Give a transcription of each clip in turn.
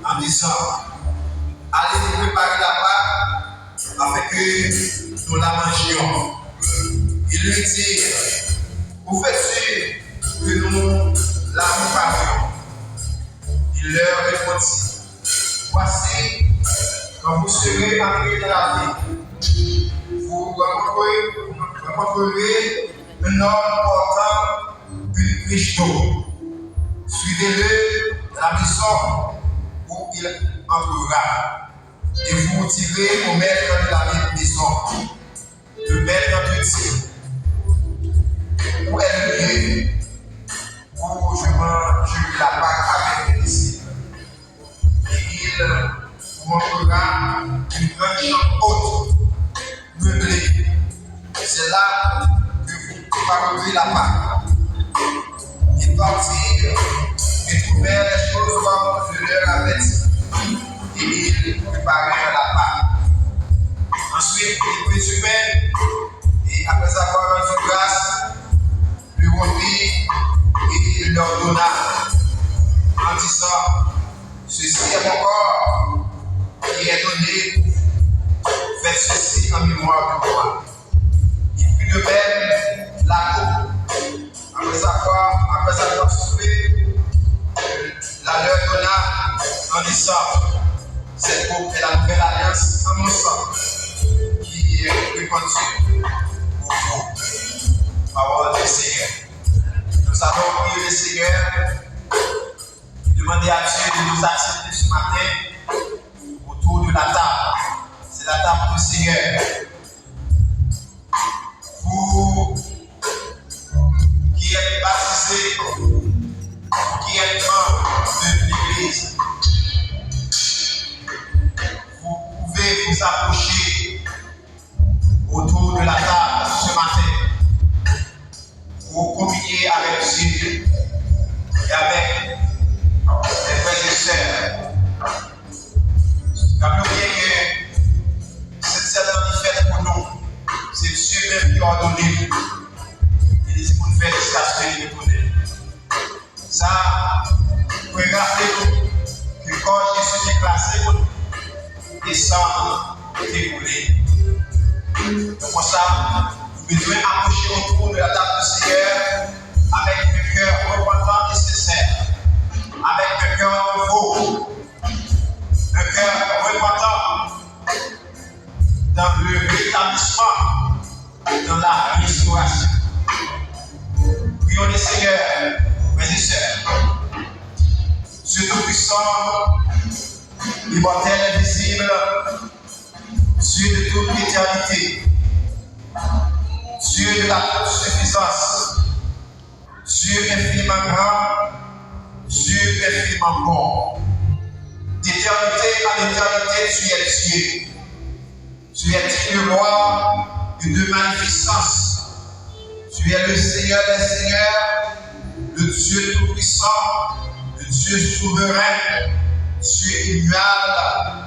En disant, allez nous préparer la Pâque afin que nous la mangions. Il lui dit, vous faites sûr que nous la préparions. Il leur répondit, voici, quand vous serez entrés dans la ville, vous rencontrerez un homme portant une riche d'eau. Suivez-le à la maison où il entrera. Et vous direz au maître de la maison, le maître te dit, où est le lieu où je mange la Pâque avec mes disciples? Et il vous montrera une grande chambre haute, meublée. C'est là que vous préparerez la Pâque. Ils partirent et trouvèrent les choses comme je leur avais dit. Et ils préparèrent la Pâque. Ensuite, ils présumèrent, et après avoir rendu grâce, lui rompit et il leur donna, en disant, ceci est mon corps qui est donné, faites ceci en mémoire de moi. Il prit de même la coupe, après avoir soufflé, la leur donna en disant, cette coupe est la nouvelle alliance en mon sang, qui est répandue pour vous. Parole du Seigneur. Nous avons prié le Seigneur, demander à Dieu de nous accepter ce matin autour de la table. C'est la table du Seigneur. Vous qui êtes baptisés, qui êtes membres de l'Église, vous pouvez vous approcher autour de la table ce matin pour communier avec Dieu et avec les frères et sœurs. Rappelons bien que cette cérémonie faite pour nous, c'est Dieu même qui a ordonné. Il dit pour nous faire jusqu'à ce qu'il nous connaît. Ça, vous pouvez rappeler que quand Jésus est placé pour nous, et sans dérouler. Donc pour ça, nous devons approcher autour de la table du Seigneur avec un cœur repentant et sincère, avec un cœur nouveau, un cœur repentant dans le rétablissement, dans la restauration. Prions le Seigneur, mes et sœurs. Dieu Tout-Puissant, immortel, invisible, Dieu de toute éternité, Dieu de la toute suffisance, Dieu infiniment grand, Dieu infiniment bon. D'éternité en éternité, tu es Dieu. Tu es digne de gloire et de magnificence. Tu es le Seigneur des Seigneurs, le Dieu Tout-Puissant, le Dieu souverain, Dieu immuable,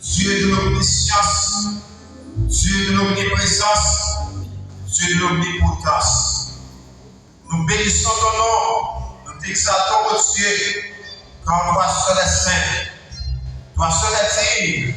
Dieu de l'omniscience, Dieu de l'omniprésence, Dieu de l'omnipotence. Nous bénissons ton nom, nous t'exaltons, ô Dieu, car toi seul est saint, toi seul est digne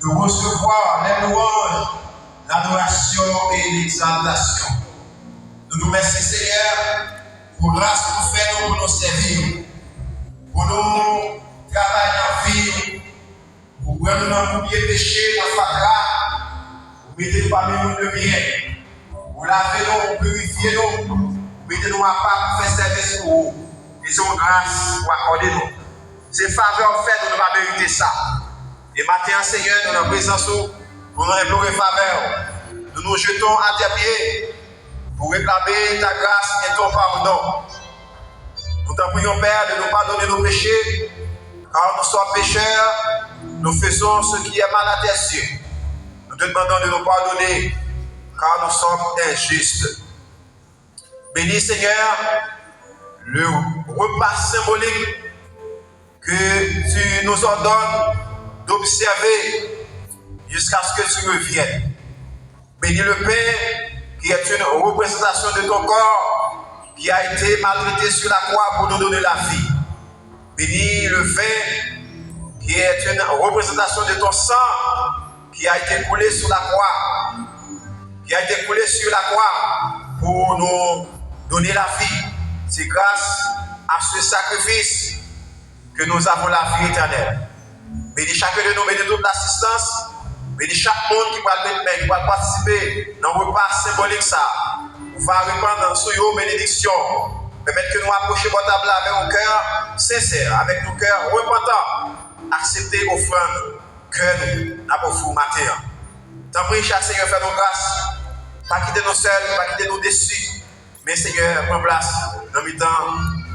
de recevoir les louanges, l'adoration et l'exaltation. Nous nous remercions, Seigneur, pour grâce que vous faites pour nous servir, pour nous travailler en vie, pour prendre nos bien péchés dans la fatras, pour mettre parmi nous de bien, pour laver nous, pour purifier nous, pour mettre nous à part pour faire service pour vous. Et c'est une grâce pour accorder nous. C'est faveur fait, nous ne pas mériter ça. Et matin, Seigneur, nous sommes en présence pour nous implorer faveur. Nous nous jetons à tes pieds pour réclamer ta grâce et ton pardon. Nous t'en prions, Père, de nous pardonner nos péchés, car nous sommes pécheurs, nous faisons ce qui est mal à tes yeux. Nous te demandons de nous pardonner, car nous sommes injustes. Bénis, Seigneur, le repas symbolique que tu nous ordonnes d'observer jusqu'à ce que tu reviennes. Bénis le pain qui est une représentation de ton corps qui a été maltraité sur la croix pour nous donner la vie. Bénis le vin qui est une représentation de ton sang qui a été coulé sur la croix, pour nous donner la vie. C'est grâce à ce sacrifice que nous avons la vie éternelle. Bénis chacun de nous, bénis toute l'assistance, bénis chaque monde qui va participer dans le repas symbolique ça. On va répandre sur eux bénédiction. Permettre que nous approchions votre table avec un cœur sincère, avec nos cœurs repentants. Accepter offrande que nous avons fait matin. T'en prie, cher Seigneur, fais nos grâces. Pas quitter nous seuls, pas quitter nous déçus. Mais Seigneur, prends place dans le temps,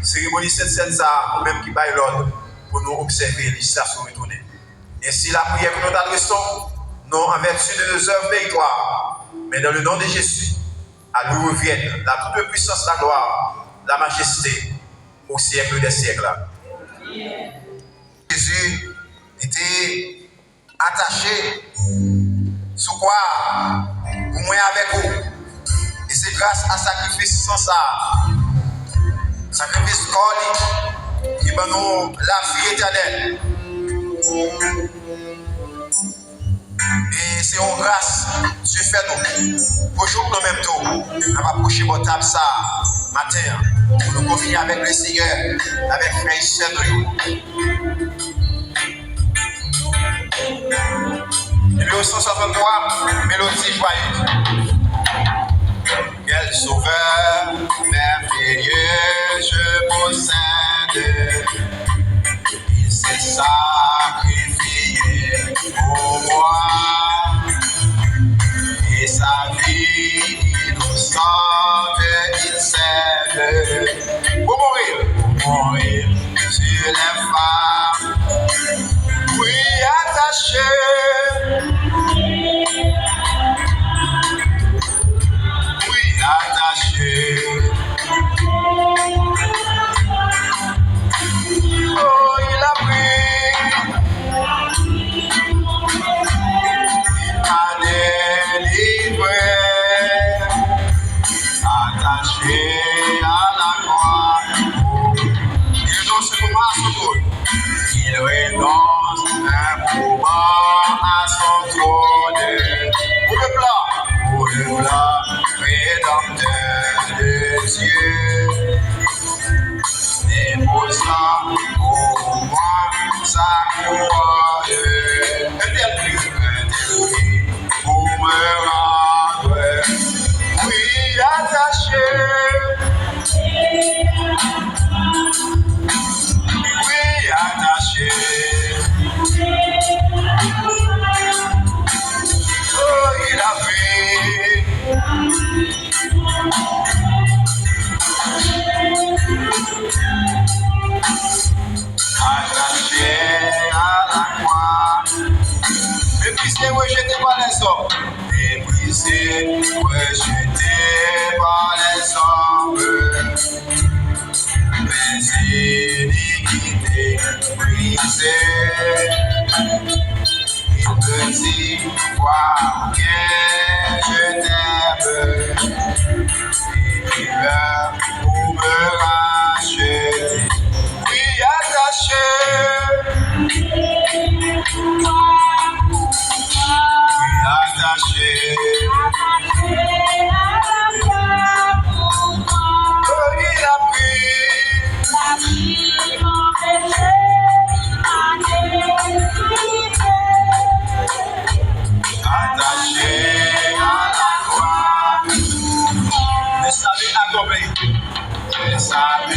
cérémonie sainte ça, même qui baille l'ordre pour nous observer les législations retournées. Ainsi, la prière que nous t'adressons, non en vertu de nos œuvres méritoires, mais dans le nom de Jésus, à nous revienne la toute puissance, la gloire, la majesté, au siècle des siècles. Jésus était attaché sous quoi pour moi avec vous. Et c'est grâce à sacrifice sans ça, sacrifice corps qui va nous la vie éternelle. Et c'est en grâce, Dieu fait nous. Pour jour dans le même tour, on va approcher votre table ça matin pour nous confier avec le Seigneur, avec Frère et Sœur. Numéro 163, mélodie joyeuse. Quel sauveur merveilleux je possède. Il s'est sacrifié pour moi. Et sa vie innocente, il cède. Pour mourir sur les femmes. Oui, attaché. Attaché. Oh, il a pris. Il m'a délivré. Attaché à la croix. Il renonce pour moi à son trône. Il renonce un moment à son trône. Pour le plat. Rédempteur de Dieu, déposant pour moi sa couronne, est-elle plus pour me rendre, oui, attaché, oui, attaché. Oh, il a pris. Attaché à la croix, méprisé, rejeté par les hommes, méprisé, rejeté par les hommes, mes iniquités brisées, il me dit, vois bien, je t'aime. Il meurt pour me racheter. Oui, attaché. Oui, attaché. Oh, il a pris. Attaché à la croix. Le salut accompli. Le salut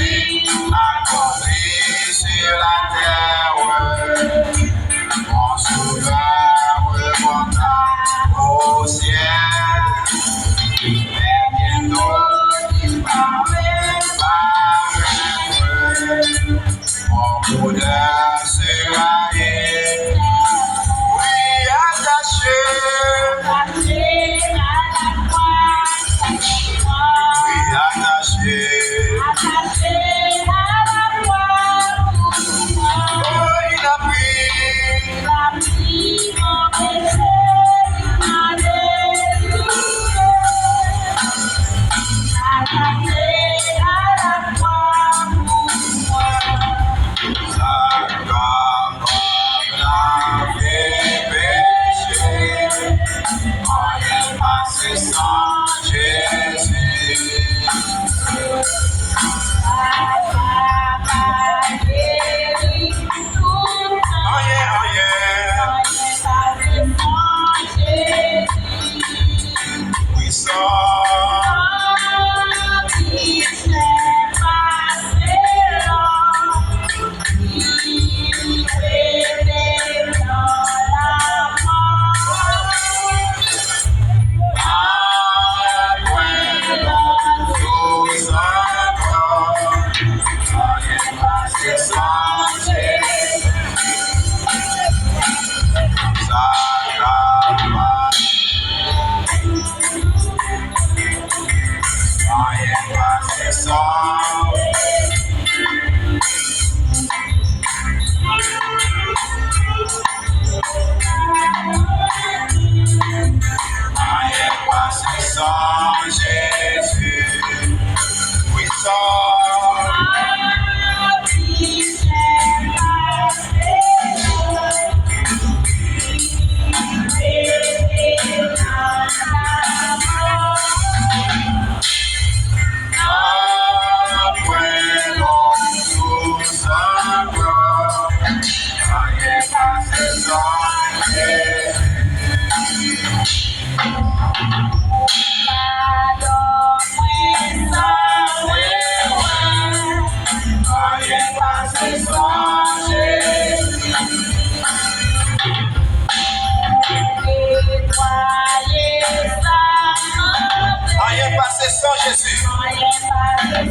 Mon bonheur sera éternel. Oui, attaché. Attaché à la croix. Oui, attaché. Attaché à la croix pour moi. Oh, il a pris mon péché, il m'a délivré. Attaché à la croix pour moi. Sa parole avait péché, on est passé sans Jésus. Sa parole guérit tout. Oh yeah, oh yeah. On est passé sans Jésus. We saw.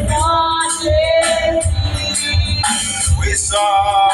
Sans Jésus. Oui, sans